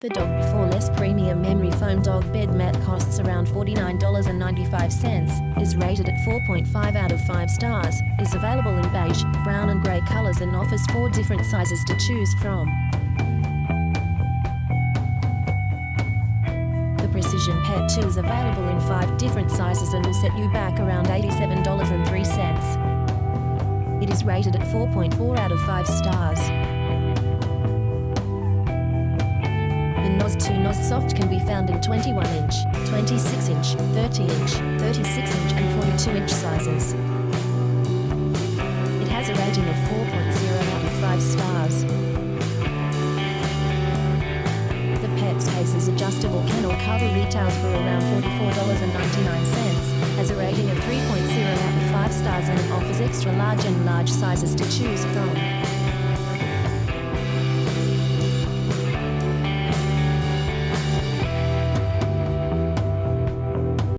The Dog Before Less Premium Memory Foam Dog Bed Mat costs around $49.95, is rated at 4.5 out of 5 stars, is available in beige, brown and grey colours and offers 4 different sizes to choose from. The Precision Pet 2 is available in 5 different sizes and will set you back around $87.03. It is rated at 4.4 out of 5 stars. The Noz 2 Noz Soft can be found in 21-inch, 26-inch, 30-inch, 36-inch and 42-inch sizes. It has a rating of 4.0 out of 5 stars. The Pet Space's adjustable kennel cover retails for around $44.99, has a rating of 3.0 out of 5 stars and offers extra large and large sizes to choose from.